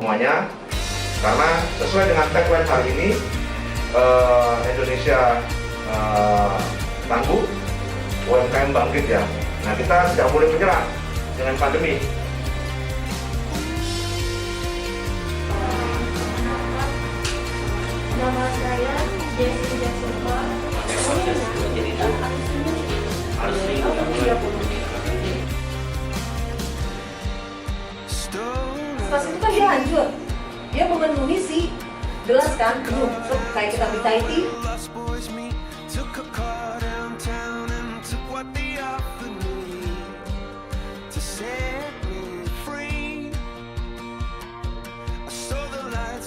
Semuanya, karena sesuai dengan tagline hari ini, Indonesia tangguh, UMKM bangkit ya. Nah, kita tidak boleh menyerah dengan pandemi. Nama saya Jessi Jasova. Pas itu kan dia hancur, dia memenuhi si gelas kan penuh, kayak kita beli Thai tea.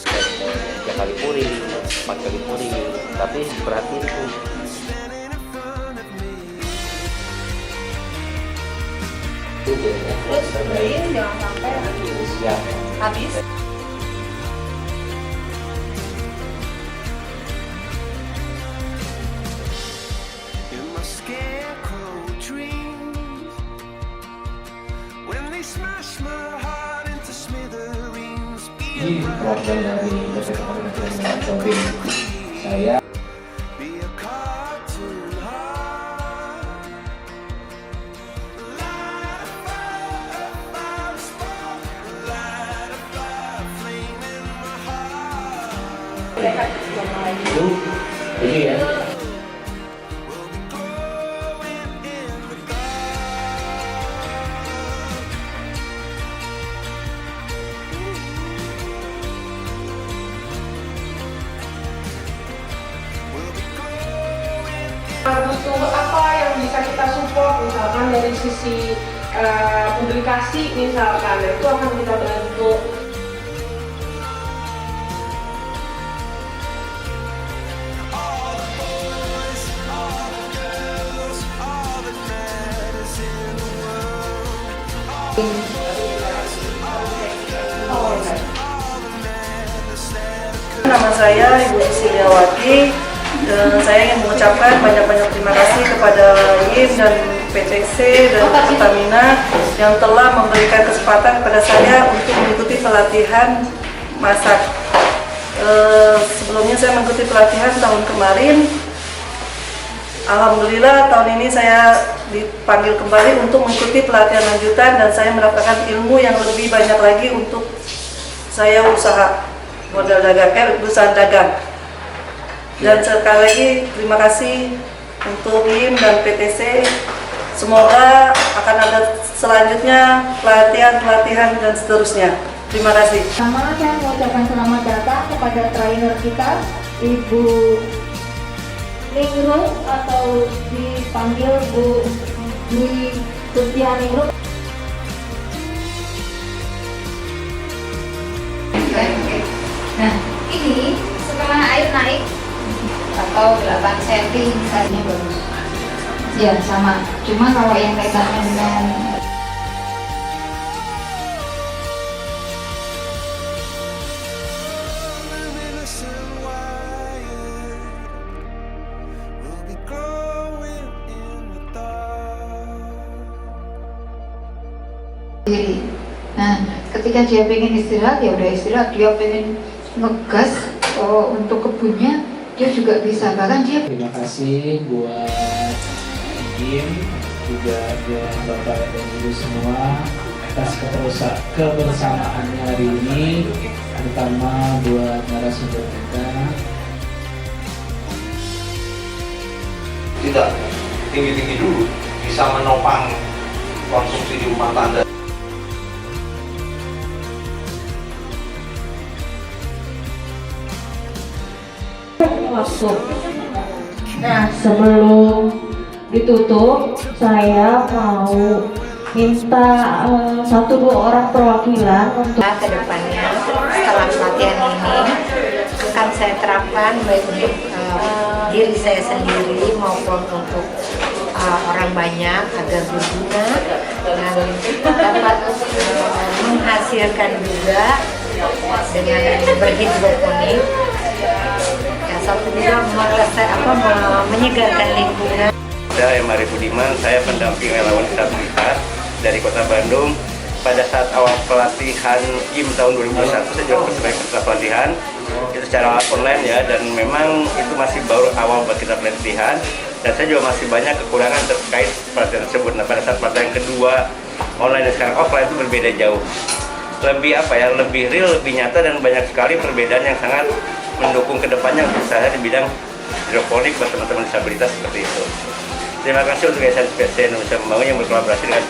Tiga kali pouring, 4 kali pouring, tapi diperhatiin tuh. Terus beliin jangan sampai habis. Ini program dari PT Kementerian Shopping. Saya itu ini ya. Butuh apa yang bisa kita support, misalkan dari sisi publikasi misalkan, itu akan kita bantu. Nama saya Ibu Siliawati. Saya ingin mengucapkan banyak-banyak terima kasih kepada YIM dan PTC dan Pertamina yang telah memberikan kesempatan kepada saya untuk mengikuti pelatihan masak. Sebelumnya saya mengikuti pelatihan tahun kemarin. Alhamdulillah tahun ini saya dipanggil kembali untuk mengikuti pelatihan lanjutan dan saya mendapatkan ilmu yang lebih banyak lagi untuk saya usaha modal dagang, usaha dagang. Dan sekali lagi terima kasih untuk YIM dan PTC. Semoga akan ada selanjutnya pelatihan dan seterusnya. Terima kasih. Pertama saya mengucapkan selamat datang kepada trainer kita, Ibu Ningrum atau dipanggil Bu Dwi Ningrum. Nah, ini setelah air naik atau 8 cm misalnya bagus. Ya, sama. Cuma kalau yang kaitannya dengan diri. Nah, ketika dia pengen istirahat, ya udah istirahat. Dia pengen ngegas untuk kebunnya, dia juga bisa. Bahkan dia. Terima kasih buat YIM, juga buat Bapak dan Ibu semua atas kebersamaannya hari ini, terutama buat narasumber kita. Tidak tinggi-tinggi dulu, bisa menopang konsumsi di rumah tangga. masuk. Nah, sebelum ditutup, saya mau minta 1-2 orang perwakilan untuk ke depannya setelah pelatihan ini akan saya terapkan baik untuk diri saya sendiri maupun untuk orang banyak agar berguna dan dapat menghasilkan juga dengan berhidroponik. Yang satu juga menyegarkan lingkungan. Saya Mari Budiman, saya pendamping relawan disabilitas dari Kota Bandung. Pada saat awal pelatihan GIM tahun 2021, saya juga sebagai peserta pelatihan itu secara online ya, dan memang itu masih baru awal buat kita pelatihan, dan saya juga masih banyak kekurangan terkait pelatihan tersebut. Nah, pada saat pelatihan kedua online dan sekarang offline itu berbeda jauh, lebih real, lebih nyata, dan banyak sekali perbedaan yang sangat mendukung kedepannya untuk saya di bidang hidroponik buat teman-teman disabilitas seperti itu. Terima kasih untuk SNPC Indonesia Membangun yang berkolaborasi dengan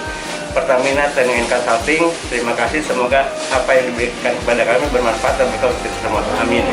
Pertamina Training and Consulting. Terima kasih, semoga apa yang diberikan kepada kami bermanfaat dan berkah untuk kita semua. Amin.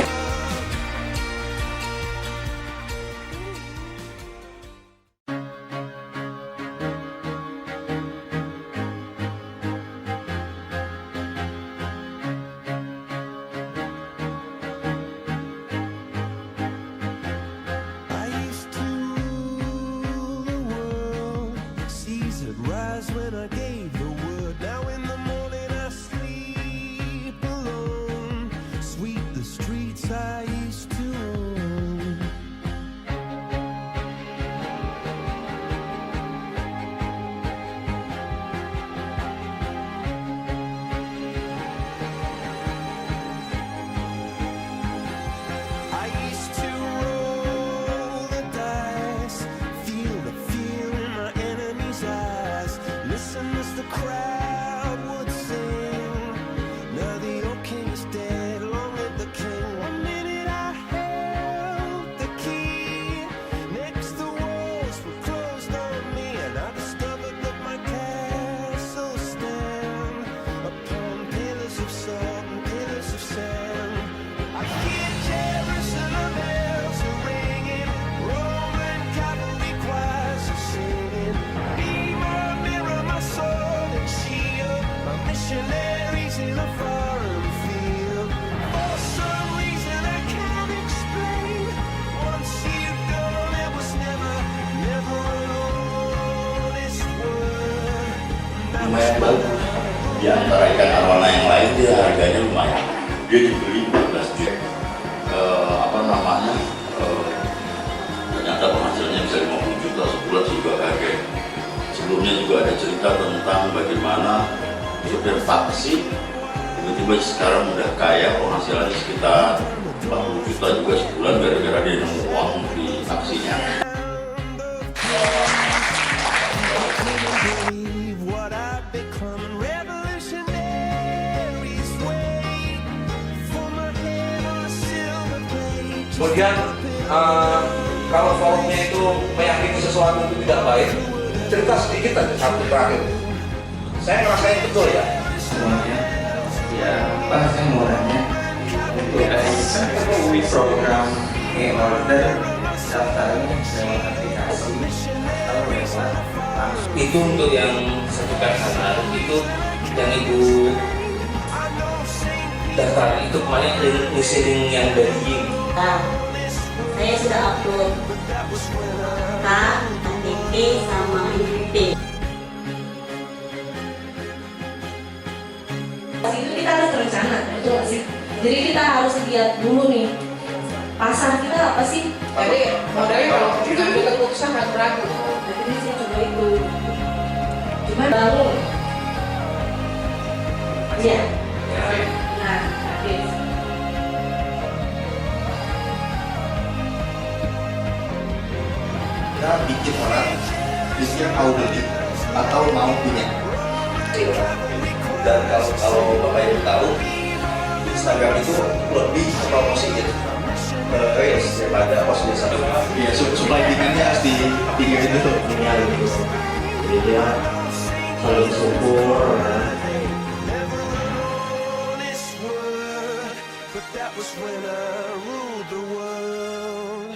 Lumayan bagus. Di antara ikan arowana yang lain dia harganya lumayan. Dia dibeli 14 juta. Ternyata penghasilannya bisa 50 juta sebulan juga kaget. Sebelumnya juga ada cerita tentang bagaimana supir taksi tiba-tiba sekarang udah kaya, penghasilannya sekitar 40 juta juga sebulan gara-gara dia nemu uang di taksinya. Kemudian kalau forumnya itu meyakini sesuatu itu tidak baik, cerita sedikit aja satu terakhir. Saya ngerasain betul ya. Semuanya, ya Pak, saya mau nanya untuk program e-order daftarnya lewat aplikasi atau lewat langsung? Itu untuk yang satu personal itu yang Ibu daftar itu kemarin ngisi link yang dari GIM. Nah, saya sudah upload K, KTP, sama IPP. Itu kita harus berencana, betul nggak sih? Jadi kita harus lihat dulu nih, pasar kita apa sih? Jadi modalnya kalau kita ambil keputusan ragu-ragu. Jadi saya coba itu, cuma bangun. Iya. Nah, oke. Kita bikin orang bikin mau beli atau mau punya. Dan kalau Bapak Ibu tahu, Instagram itu lebih promosi gitu. Daripada pos biasa. Iya, supply demand-nya harus ditinggiin dulu. Jadi dia saling support. But that was when I ruled the world.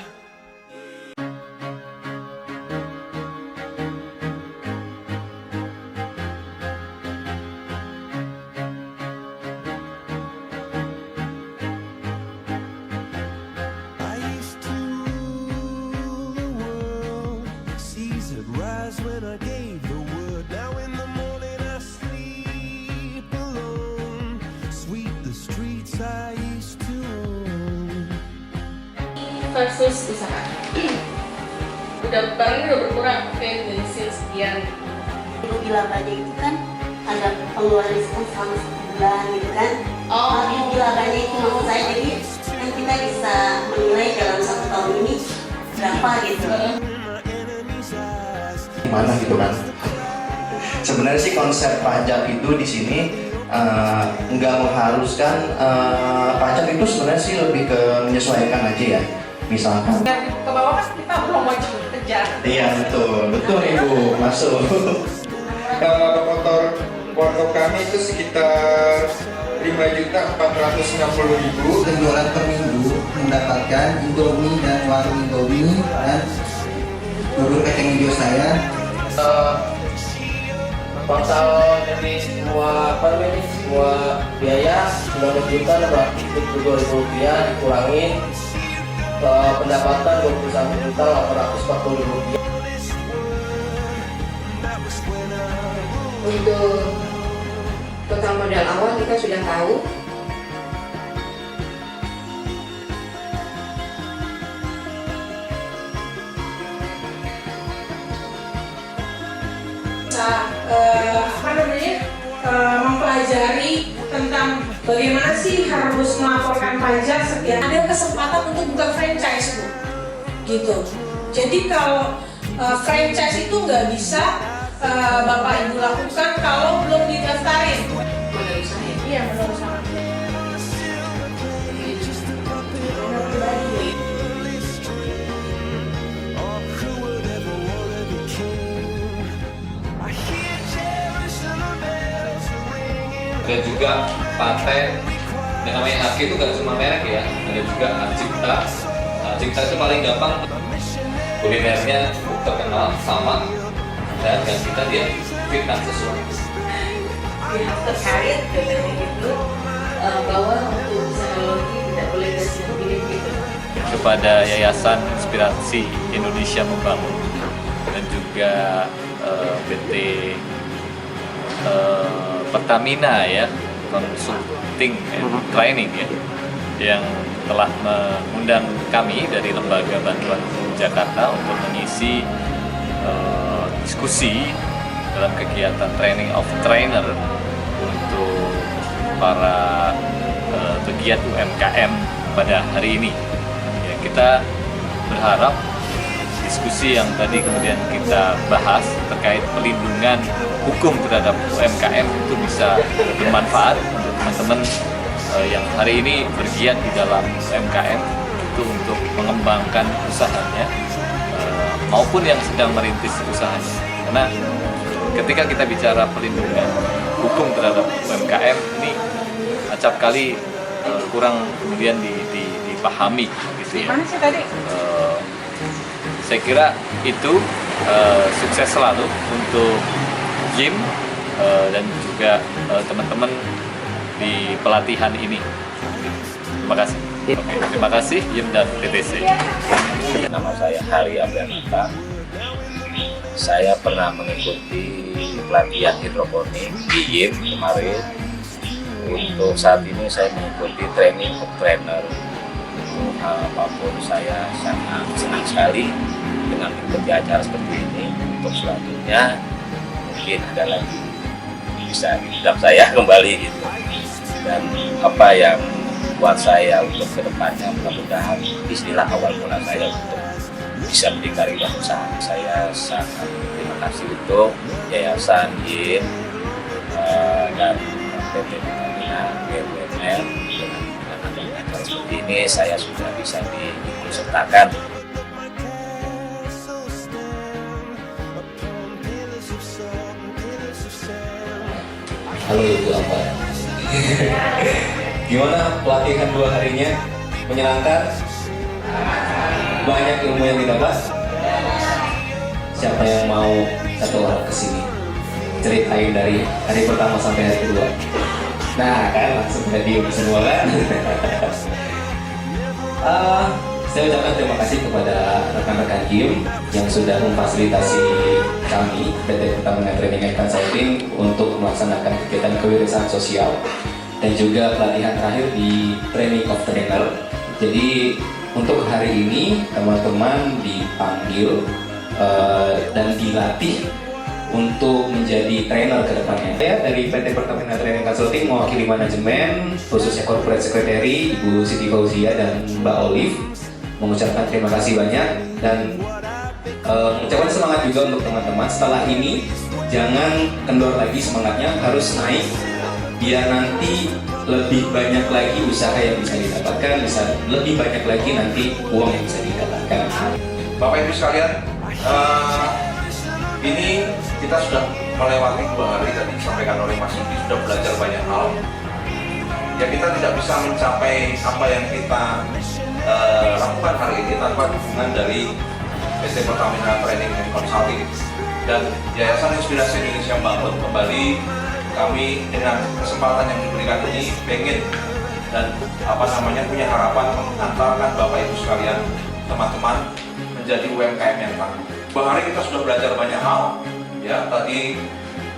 versus usaha. Barangnya udah berkurang, oke, dari sekian. Ibu bilang aja itu kan ada pengeluaran diskon selama 1 bulan gitu kan. Ibu bilang aja itu maksud saya, jadi kan kita bisa menilai dalam 1 tahun ini berapa gitu. Gimana gitu kan? Sebenarnya sih konsep pajak itu di sini nggak mengharuskan, pajak itu sebenarnya sih lebih ke menyesuaikan aja ya. Misalkan Ke bawah kan kita belum wajib kerja. iya betul Ibu, masuk. Kalau motor pondok kami itu sekitar 5.460.000. Penjualan per minggu mendapatkan Indomie dan warung Indomie dan bubur kacang hijau saya. Total dari semua semua biaya 9 juta Rp72.000 dikurangin pendapatan Rp21.840.000. Untuk total modal awal kita sudah tahu. Mempelajari tentang bagaimana sih harus melaporkan pajak sekian. Ada kesempatan untuk buka franchise, Bu. Gitu. Jadi kalau franchise itu nggak bisa Bapak Ibu lakukan kalau belum didaftarin. Modal usaha. Iya, menurut saya. Dan juga paten, yang namanya hak itu gak cuma merek ya, ada juga hak cipta. Hak cipta itu paling gampang, kulinernya terkenal sama, dan kita dia fitnah sesuatu. Pihak terkait katanya gitu, bahwa untuk teknologi tidak boleh pilih gitu. Kepada Yayasan Inspirasi Indonesia Membangun dan juga PT Pertamina ya, consulting and training ya, yang telah mengundang kami dari Lembaga Bantuan Hukum Jakarta untuk mengisi diskusi dalam kegiatan training of trainer untuk para pegiat UMKM pada hari ini. Ya, kita berharap diskusi yang tadi kemudian kita bahas terkait pelindungan hukum terhadap UMKM itu bisa bermanfaat untuk teman-teman yang hari ini bergiat di dalam UMKM itu untuk mengembangkan usahanya maupun yang sedang merintis usahanya. Karena ketika kita bicara pelindungan hukum terhadap UMKM ini acap kali kurang kemudian dipahami gitu ya. Mana sih tadi? Saya kira itu sukses selalu untuk Jim dan juga teman-teman di pelatihan ini. Terima kasih. Oke, terima kasih Jim dan TTC. Nama saya Hari Abdanata. Saya pernah mengikuti pelatihan hidroponik di YIM kemarin. Untuk saat ini saya mengikuti training of trainer. Apapun saya sangat senang sekali dengan mengikuti acara seperti ini. Untuk selanjutnya mungkin ada lagi bisa hidup saya kembali gitu. Dan apa yang buat saya untuk kedepannya mudah-mudahan istilah awal mula saya untuk bisa berdikari dan usaha. Saya sangat terima kasih untuk Yayasan YIM dan PT Pertamina BUMN dengan acara seperti ini saya sudah bisa diikut sertakan. Halo Ibu apa? Gimana pelatihan 2 harinya? Menyenangkan? Banyak ilmu yang didapat? Siapa yang mau satu orang kesini? Ceritain dari hari pertama sampai hari kedua. Nah kan langsung pada diem semua kan? Saya ucapkan terima kasih kepada rekan-rekan GIM yang sudah memfasilitasi kami PT Pertamina Training and Consulting untuk melaksanakan kegiatan kewirausahaan sosial dan juga pelatihan terakhir di Training of Trainer. Jadi untuk hari ini teman-teman dipanggil dan dilatih untuk menjadi trainer ke depannya. Saya dari PT Pertamina Training Consulting mewakili manajemen, khususnya Corporate Secretary Ibu Siti Fauzia dan Mbak Olive, mengucapkan terima kasih banyak dan mengucapkan semangat juga untuk teman-teman. Setelah ini jangan kendor lagi semangatnya, harus naik biar nanti lebih banyak lagi usaha yang bisa didapatkan, bisa lebih banyak lagi nanti uang yang bisa didapatkan. Bapak Ibu sekalian, ini kita sudah melewati 2 hari tadi disampaikan oleh Mas Yudi, sudah belajar banyak hal. Ya kita tidak bisa mencapai apa yang kita lakukan hari ini tanpa dukungan dari PT Pertamina Training and Consulting dan Yayasan Inspirasi Indonesia Bangun. Kembali kami dengan kesempatan yang diberikan ini pengen dan punya harapan mengantarkan Bapak Ibu sekalian, teman-teman menjadi UMKM yang tangguh. 2 hari kita sudah belajar banyak hal. Ya, tadi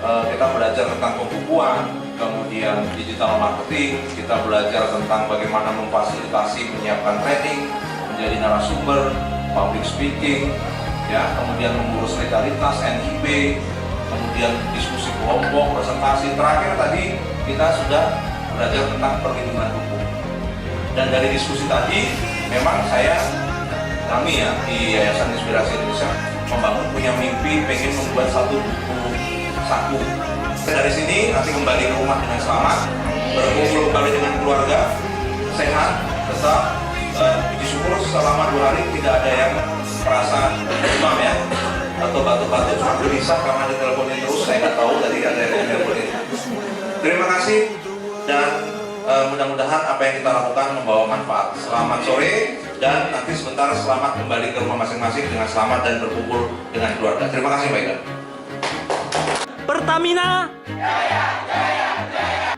kita belajar tentang pembukuan, kemudian digital marketing, kita belajar tentang bagaimana memfasilitasi menyiapkan training, menjadi narasumber, public speaking, ya, kemudian mengurus legalitas, NIB, kemudian diskusi kelompok, presentasi. Terakhir tadi kita sudah belajar tentang perlindungan hukum. Dan dari diskusi tadi, memang kami ya di Yayasan Inspirasi Indonesia Membangun punya mimpi pengen membuat satu buku saku. Dari sini nanti kembali ke rumah dengan selamat, berkumpul kembali dengan keluarga, sehat, tetap disyukur selama 2 hari tidak ada yang merasa demam ya atau batuk-batuk, cuma gelisah karena diteleponin terus. Saya nggak tahu tadi ada yang diteleponin. Terima kasih dan mudah-mudahan apa yang kita lakukan membawa manfaat. Selamat sore dan nanti sebentar selamat kembali ke rumah masing-masing dengan selamat dan berkumpul dengan keluarga. Terima kasih Pak Iqbal. Pertamina Jaya, jaya, jaya.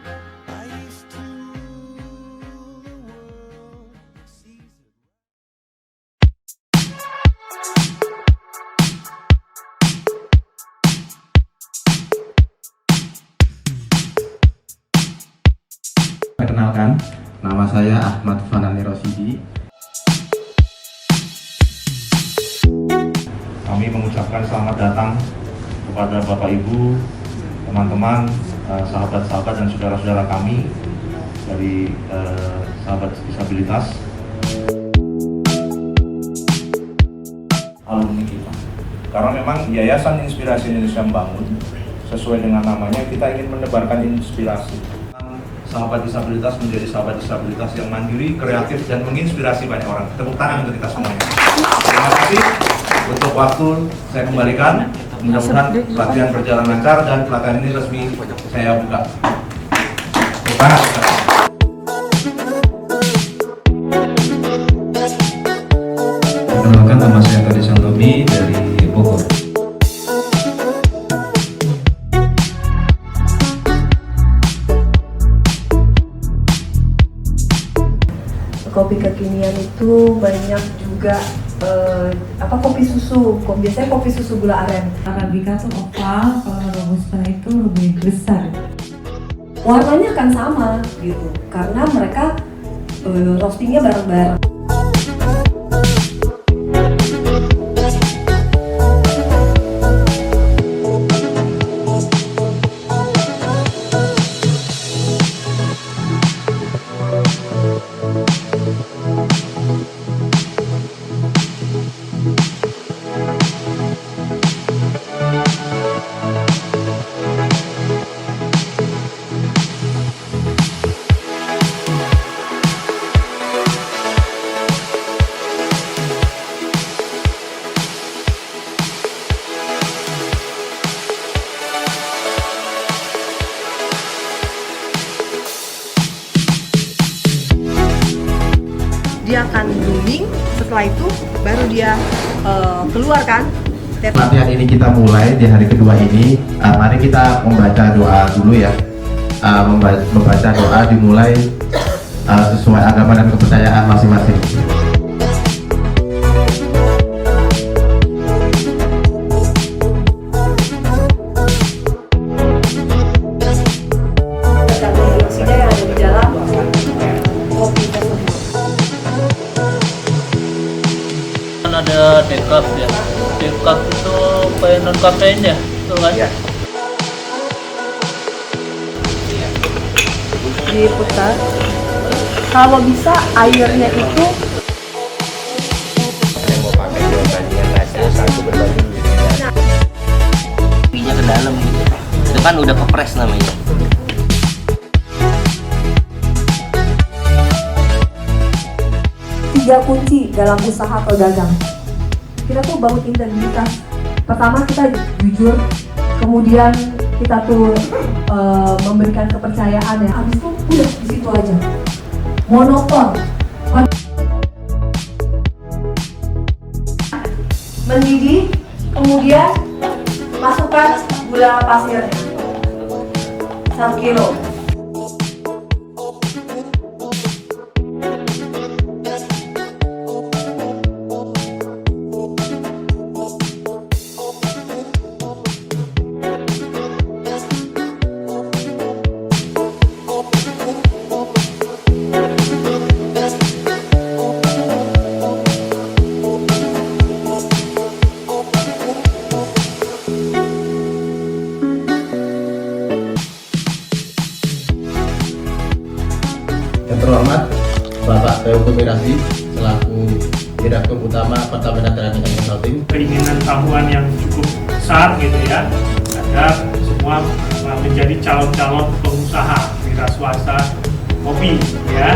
Perkenalkan, nama saya Ahmad Fanani Rosidi. Kami mengucapkan selamat datang kepada Bapak Ibu, teman-teman, sahabat-sahabat dan saudara-saudara kami dari sahabat disabilitas, alumni kita. Karena memang Yayasan Inspirasi Indonesia Membangun, sesuai dengan namanya, kita ingin menebarkan inspirasi. Sahabat disabilitas menjadi sahabat disabilitas yang mandiri, kreatif, dan menginspirasi banyak orang. Tepuk tangan untuk kita semuanya. Terima kasih untuk waktu saya kembalikan. Mudah-mudahan pelatihan berjalan lancar dan pelatihan ini resmi saya buka. Tepuk tangan. Perkenalkan, nama saya Tony Santomi dari Bogor. Kopi kekinian itu banyak juga kopi susu. Biasanya kopi susu gula aren. Arabica tuh oval, kalau robusta itu lebih besar. Warnanya akan sama gitu, karena mereka roastingnya bareng-bareng. Dia akan grooming, setelah itu baru dia keluar kan. Latihan ini kita mulai di hari kedua ini. Mari kita membaca doa dulu ya. Membaca doa dimulai sesuai agama dan kepercayaan masing-masing. Decaf ya. Decaf itu kayak non kafein ya, itu kan? Iya. Diputar. Kalau bisa airnya itu Saya mau pakai jawabannya hasil satu berbagi. Kopinya ke dalam gitu. Itu kan udah kepres namanya. Tiga kunci dalam usaha atau dagang. Kita tuh bangun integritas. Pertama kita jujur, kemudian kita tuh memberikan kepercayaan ya. Habis itu udah di situ aja. Monoton. Mendidih, kemudian masukkan gula pasirnya 1 kilo. Yang terhormat Bapak PU Koperasi selaku Direktur Utama Pertamina Training and Consulting. Keinginan tahuan yang cukup besar gitu ya, agar semua menjadi calon-calon pengusaha wira swasta kopi ya.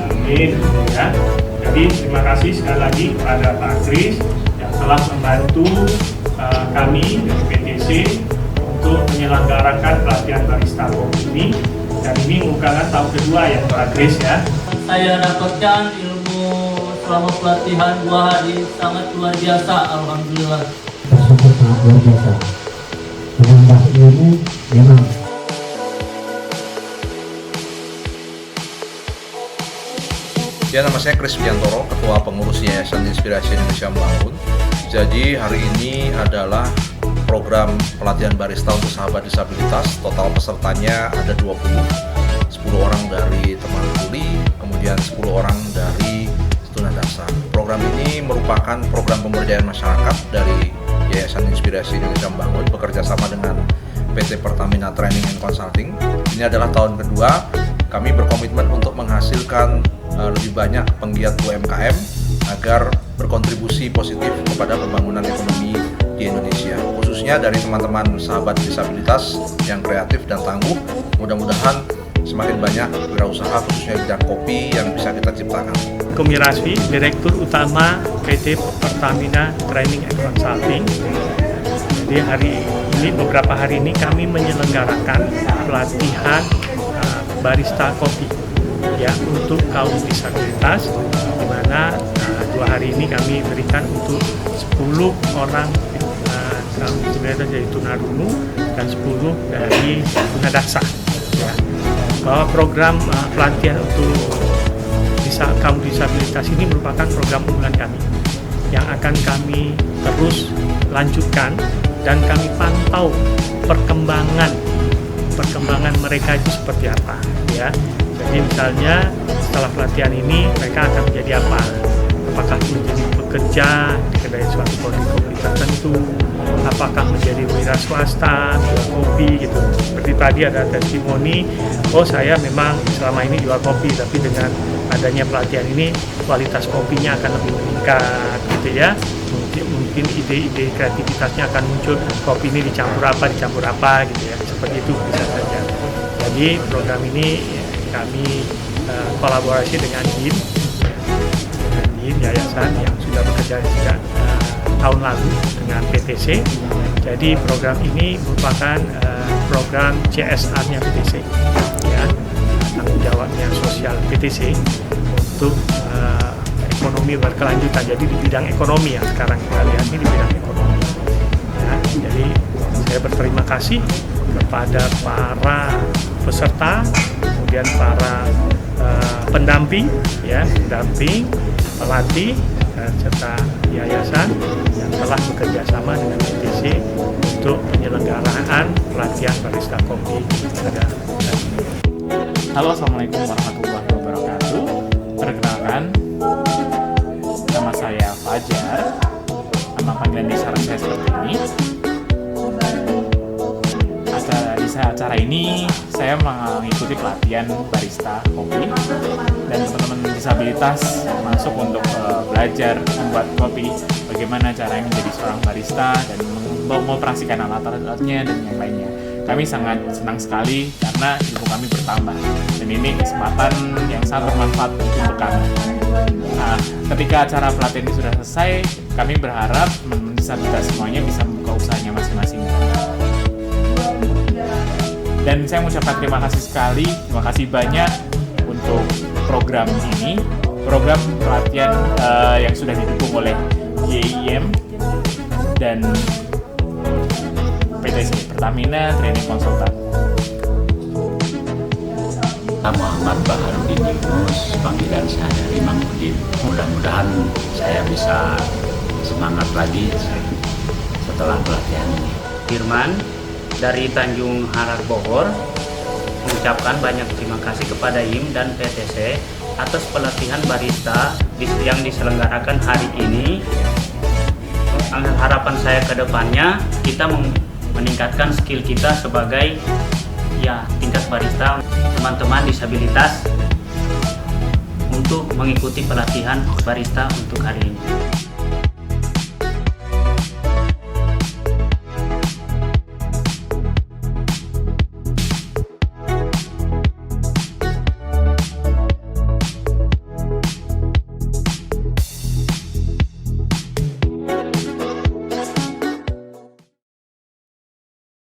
Amin ya. Jadi terima kasih sekali lagi kepada Pak Kris yang telah membantu kami dari PTC untuk menyelenggarakan pelatihan barista kopi ini. Dan ini merupakan tahun kedua ya Pak Kris ya. Saya dapatkan ilmu selama pelatihan 2 hari sangat luar biasa, alhamdulillah. Sangat luar biasa. Menambah ilmu memang. Ya, nama saya Kris Biantoro, Ketua Pengurus Yayasan Inspirasi Indonesia Membangun. Jadi hari ini adalah program pelatihan barista untuk sahabat disabilitas. Total pesertanya ada 20, 10 orang dari teman tuli, kemudian 10 orang dari tunadaksa. Program ini merupakan program pemberdayaan masyarakat dari Yayasan Inspirasi Indonesia Membangun bekerja sama dengan PT Pertamina Training and Consulting. Ini adalah tahun kedua kami berkomitmen untuk menghasilkan lebih banyak penggiat UMKM agar berkontribusi positif kepada pembangunan ekonomi di Indonesia, khususnya dari teman-teman sahabat disabilitas yang kreatif dan tangguh. Mudah-mudahan semakin banyak wirausaha khususnya bidang kopi yang bisa kita ciptakan. Komiraswi, Direktur Utama PT Pertamina Training and Consulting. Jadi beberapa hari ini kami menyelenggarakan pelatihan barista kopi ya untuk kaum disabilitas, di mana 2 hari ini kami berikan untuk 10 orang kaum disabilitas dari tunarungu dan 10 dari tunadaksa ya. Bahwa program pelatihan untuk kaum disabilitas ini merupakan program unggulan kami yang akan kami terus lanjutkan dan kami pantau perkembangan mereka itu seperti apa ya. Jadi misalnya setelah pelatihan ini mereka akan menjadi apa? Apakah menjadi pekerja di kedai suatu kopi tertentu? Apakah menjadi wira swasta, jual kopi gitu? Seperti tadi ada testimoni, oh saya memang selama ini jual kopi, tapi dengan adanya pelatihan ini kualitas kopinya akan lebih meningkat gitu ya. Mungkin ide-ide kreativitasnya akan muncul, kopi ini dicampur apa gitu ya. Seperti itu bisa saja. Jadi program ini kami kolaborasi dengan YIM Yayasan yang sudah bekerja sejak tahun lalu dengan PTC. Jadi program ini merupakan program CSR-nya PTC ya, tanggung jawabnya sosial PTC untuk ekonomi berkelanjutan. Jadi di bidang ekonomi yang sekarang kita lihat ini di bidang ekonomi ya. Jadi saya berterima kasih kepada para peserta, kemudian para pendamping, pelatih, serta yayasan yang telah bekerja sama dengan PTC untuk penyelenggaraan pelatihan barista kopi pada hari ini. Halo, assalamualaikum warahmatullahi wabarakatuh. Perkenalkan, nama saya Fajar. panggilan di saya seperti ini. Di acara ini saya mengikuti pelatihan barista kopi dan teman-teman disabilitas masuk untuk belajar membuat kopi, bagaimana caranya menjadi seorang barista dan mengoperasikan alat-alatnya dan yang lainnya. Kami sangat senang sekali karena ilmu kami bertambah dan ini kesempatan yang sangat bermanfaat untuk kami. Nah, ketika acara pelatihan ini sudah selesai, kami berharap teman-teman disabilitas semuanya bisa membuka usahanya masing-masing. Dan saya mengucapkan terima kasih sekali, terima kasih banyak untuk program ini, program pelatihan yang sudah didukung oleh YIM dan PT Pertamina Training Consultant. Muhammad Baharudin Yunus, panggilan saya dari Mang Udin. Mudah-mudahan saya bisa semangat lagi setelah pelatihan ini. Firman dari Tanjung Harap Bogor mengucapkan banyak terima kasih kepada YIM dan PTC atas pelatihan barista yang diselenggarakan hari ini. Harapan saya ke depannya kita meningkatkan skill kita sebagai tingkat barista. Teman-teman disabilitas untuk mengikuti pelatihan barista untuk hari ini.